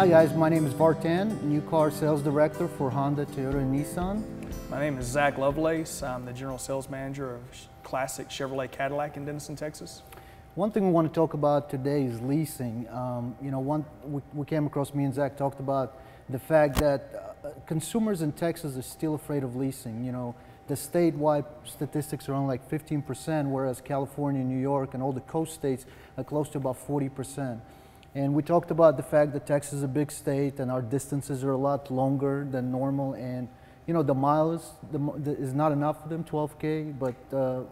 Hi guys, my name is Vartan, new car sales director for Honda, Toyota, and Nissan. My name is Zach Lovelace. I'm the general sales manager of Classic Chevrolet Cadillac in Denison, Texas. One thing we want to talk about today is leasing. We came across, me and Zach talked about the fact that consumers in Texas are still afraid of leasing. You know, the statewide statistics are only like 15%, whereas California, New York, and all the coast states are close to about 40%. And we talked about the fact that Texas is a big state and our distances are a lot longer than normal, and you know, the miles is not enough for them, 12K, but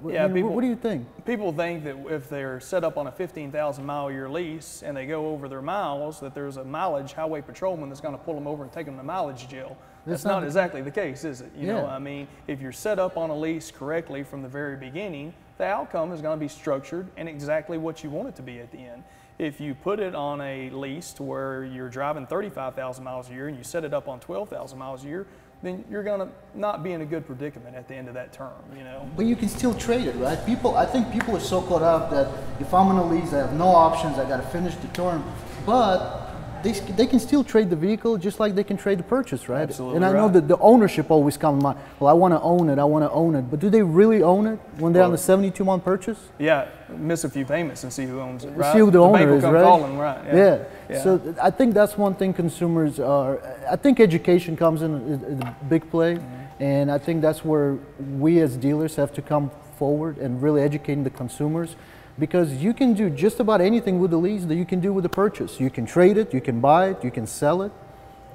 yeah, what do you think? People think that if they're set up on a 15,000 mile a year lease and they go over their miles, that there's a mileage highway patrolman that's going to pull them over and take them to mileage jail. That's not exactly the case, is it? You know, I mean, if you're set up on a lease correctly from the very beginning, the outcome is going to be structured and exactly what you want it to be at the end. If you put it on a lease to where you're driving 35,000 miles a year and you set it up on 12,000 miles a year, then you're going to not be in a good predicament at the end of that term, you know. But you can still trade it, right? I think people are so caught up that if I'm on a lease, I have no options, I got to finish the term. But they can still trade the vehicle just like they can trade the purchase, right? Absolutely. And I know that the ownership always comes to mind. Well, I want to own it, I want to own it. But do they really own it when they're on the 72-month purchase? Yeah, miss a few payments and see who owns it, right? See who the owner bank will is, come right? calling, right? Yeah. So I think that's one thing consumers are, I think education comes in a big play. And I think that's where we as dealers have to come forward and really educating the consumers. Because you can do just about anything with the lease that you can do with the purchase. You can trade it, you can buy it, you can sell it.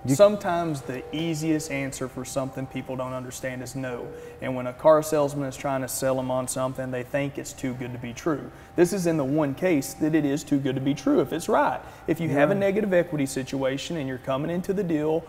Sometimes the easiest answer for something people don't understand is no. And when a car salesman is trying to sell them on something, they think it's too good to be true. This is in the one case that it is too good to be true if it's right. If you have a negative equity situation and you're coming into the deal,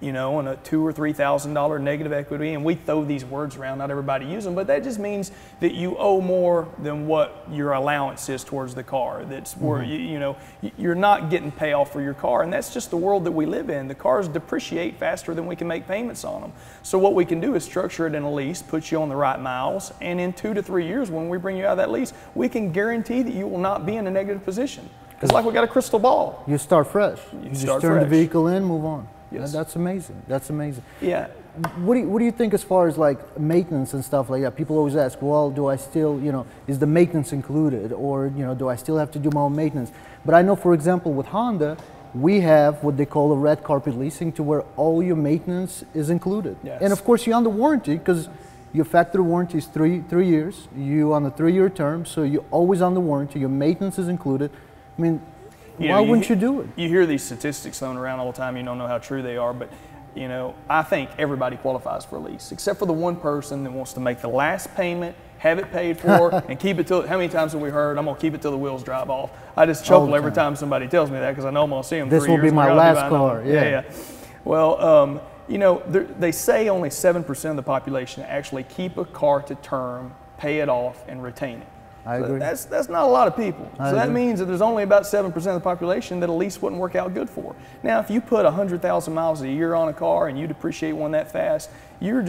you know, on a $2,000 or $3,000 negative equity, and we throw these words around, not everybody use them, but that just means that you owe more than what your allowance is towards the car. That's where you know, you're not getting payoff for your car, and that's just the world that we live in. The cars depreciate faster than we can make payments on them. So what we can do is structure it in a lease, put you on the right miles, and in 2 to 3 years when we bring you out of that lease, we can guarantee that you will not be in a negative position. It's like we got a crystal ball. You start fresh. You just turn the vehicle in, move on. Yes. That's amazing. That's amazing. Yeah. What do you think as far as like maintenance and stuff like that? People always ask, well, do I still, you know, is the maintenance included, or you know, do I still have to do my own maintenance? But I know, for example, with Honda, we have what they call a red carpet leasing, to where all your maintenance is included. Yes. And of course, you're under warranty because your factory warranty is three years. You on a 3-year term, so you're always under warranty. Your maintenance is included. I mean, why wouldn't you do it? You hear these statistics thrown around all the time. You don't know how true they are, but you know, I think everybody qualifies for a lease, except for the one person that wants to make the last payment, have it paid for, and keep it till. How many times have we heard, "I'm gonna keep it till the wheels drive off"? I just chuckle every time somebody tells me that because I know I'm gonna see them. This will be my last car. Yeah. Well, you know, they say only 7% of the population actually keep a car to term, pay it off, and retain it. I agree. That's not a lot of people. So that means that there's only about 7% of the population that a lease wouldn't work out good for. Now, if you put 100,000 miles a year on a car and you depreciate one that fast, you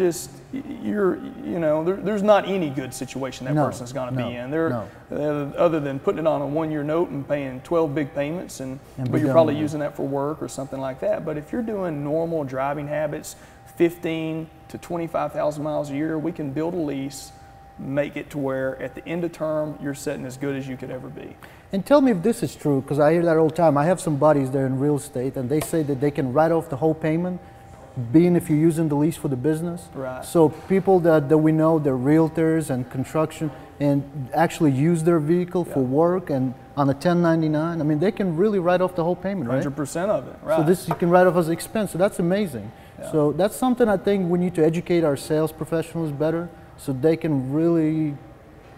know, there's not any good situation that person's going to be in. Other than putting it on a 1-year note and paying 12 big payments, but you're probably using that for work or something like that. But if you're doing normal driving habits, 15 to 25,000 miles a year, we can build a lease, make it to where at the end of term you're sitting as good as you could ever be. And tell me if this is true, because I hear that all the time. I have some buddies there in real estate, and they say that they can write off the whole payment, being if you're using the lease for the business. Right. So people that we know, they're realtors and construction, and actually use their vehicle for work and on a 1099. I mean, they can really write off the whole payment, right? 100% of it, right. So this you can write off as an expense. So that's amazing. Yeah. So that's something I think we need to educate our sales professionals better, so they can really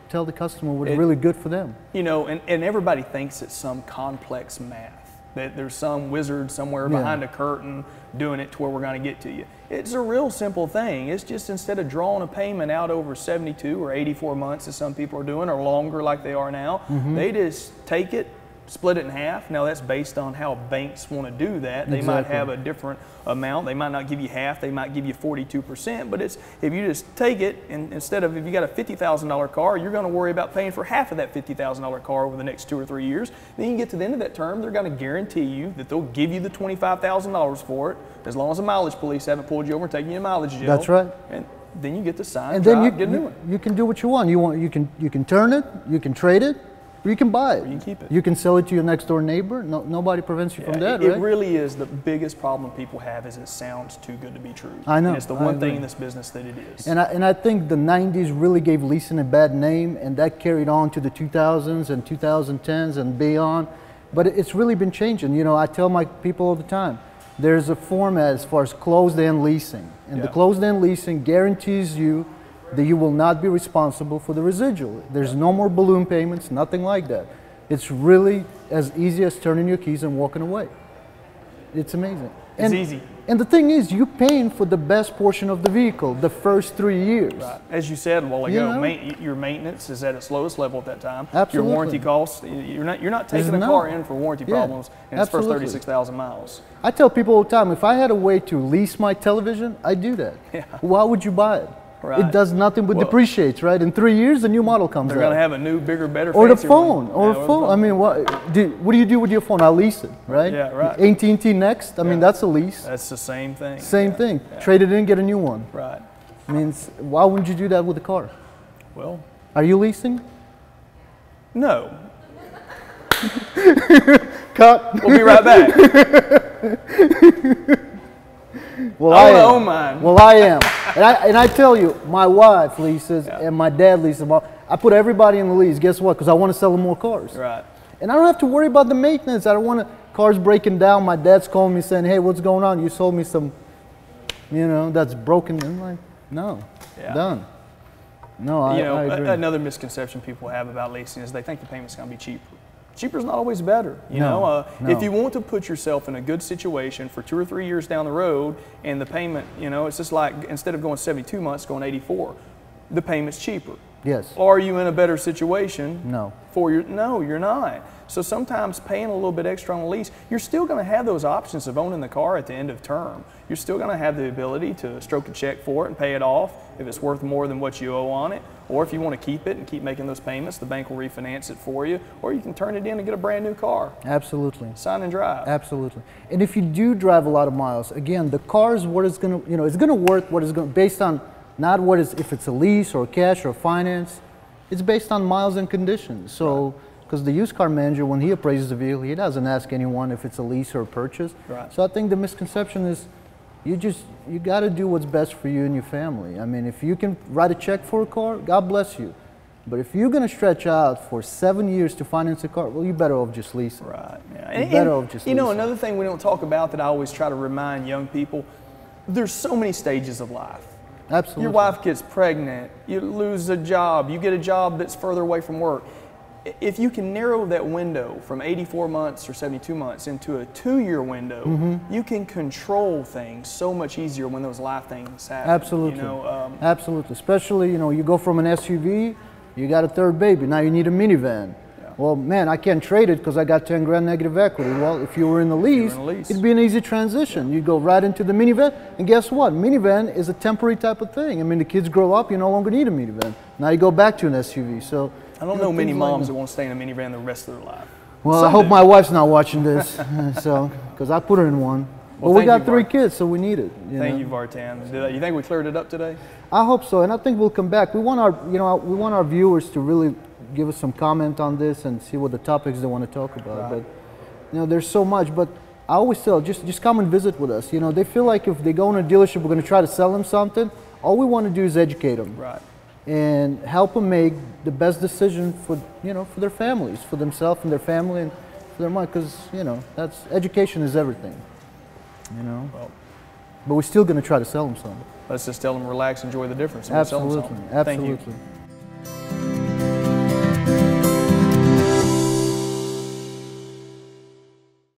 tell the customer what's really good for them. You know, and everybody thinks it's some complex math, that there's some wizard somewhere behind a curtain doing it to where we're going to get to you. It's a real simple thing. It's just instead of drawing a payment out over 72 or 84 months as some people are doing, or longer like they are now, they just take it, split it in half. Now that's based on how banks want to do that. They might have a different amount. They might not give you half. They might give you 42%. But it's, if you just take it, and instead of, if you got a $50,000 car, you're going to worry about paying for half of that $50,000 car over the next 2 or 3 years. Then you get to the end of that term, they're going to guarantee you that they'll give you the $25,000 for it, as long as the mileage police haven't pulled you over and taken you to mileage jail. That's right. And then you get to sign, and drive, then get a new one. you can do what you want. You can turn it, you can trade it, or you can buy it. Or you can keep it. You can sell it to your next door neighbor. Nobody prevents you from that, It right? really is the biggest problem people have, is it sounds too good to be true. I know. And it's the one thing in this business that it is. And I think the 90s really gave leasing a bad name, and that carried on to the 2000s and 2010s and beyond. But it's really been changing. You know, I tell my people all the time, there's a format as far as closed-end leasing. And the closed-end leasing guarantees you that you will not be responsible for the residual. There's no more balloon payments, nothing like that. It's really as easy as turning your keys and walking away. It's amazing. It's easy. And the thing is, you're paying for the best portion of the vehicle the first 3 years. Right. As you said a while ago, You know? your maintenance is at its lowest level at that time. Absolutely. Your warranty costs, you're not taking a car in for warranty problems in its first absolutely. 36,000 miles. I tell people all the time, if I had a way to lease my television, I'd do that. Yeah. Why would you buy it? Right. It does nothing but depreciates, right? In 3 years, the new model comes out. They're going to have a new, bigger, better, Or the fancier phone, one. or a phone. I mean, what do you do with your phone? I lease it, right? Yeah, right. AT&T Next, I mean, that's a lease. That's the same thing. Same thing. Trade it in, get a new one. Right. I mean, why wouldn't you do that with a car? Well, Are you leasing? no. Cut. We'll be right back. Well, I I am. own mine. Well, I am. And I tell you, my wife leases and my dad leases. I put everybody in the lease. Guess what? Because I want to sell them more cars. Right. And I don't have to worry about the maintenance. I don't want cars breaking down. My dad's calling me saying, hey, what's going on? You sold me some, you know, that's broken. And I'm like, no, done. No, I agree. Another misconception people have about leasing is they think the payment's going to be cheaper. Cheaper is not always better. You know, if you want to put yourself in a good situation for 2 or 3 years down the road, and the payment, you know, it's just like instead of going 72 months, going 84, the payment's cheaper. Yes. Are you in a better situation? No. No, you're not. So sometimes paying a little bit extra on a lease, you're still going to have those options of owning the car at the end of term. You're still going to have the ability to stroke a check for it and pay it off if it's worth more than what you owe on it. Or if you want to keep it and keep making those payments, the bank will refinance it for you. Or you can turn it in and get a brand new car. Absolutely. Sign and drive. Absolutely. And if you do drive a lot of miles, again, the car is what is going to, you know, it's going to work what is going to, based on not what is, if it's a lease or cash or finance, it's based on miles and conditions. So, because the used car manager, when he appraises the vehicle, he doesn't ask anyone if it's a lease or a purchase. Right. So I think the misconception is you got to do what's best for you and your family. I mean, if you can write a check for a car, God bless you. But if you're going to stretch out for 7 years to finance a car, well, you're better off just leasing. Right. Yeah. You're better off just You know, leasing. another thing we don't talk about that I always try to remind young people, there's so many stages of life. Absolutely. Your wife gets pregnant, you lose a job, you get a job that's further away from work. If you can narrow that window from 84 months or 72 months into a 2-year window, you can control things so much easier when those life things happen. Absolutely. You know, absolutely. Especially, you know, you go from an SUV, you got a third baby, now you need a minivan. Well, man, I can't trade it because I got 10 grand negative equity. Well, if you were in the lease, it'd be an easy transition. You go right into the minivan, and guess what? Minivan is a temporary type of thing. I mean, the kids grow up, you no longer need a minivan. Now you go back to an SUV. So I don't know many moms that want to stay in a minivan the rest of their life. Well, I hope my wife's not watching this, so because I put her in one. Well, we got 3 kids, so we need it. Thank you, Vartan. You think we cleared it up today? I hope so, and I think we'll come back. We want our, you know, we want our viewers to really give us some comment on this and see what the topics they want to talk about. Right. But you know, there's so much. But I always tell, just come and visit with us. You know, they feel like if they go in a dealership, we're going to try to sell them something. All we want to do is educate them, right, and help them make the best decision for, you know, for their families, for themselves and their family, and for their money. Because, you know, that's education is everything. You know, but we're still going to try to sell them something. Let's just tell them relax, enjoy the difference. And we'll sell them Absolutely, something. Thank you. absolutely.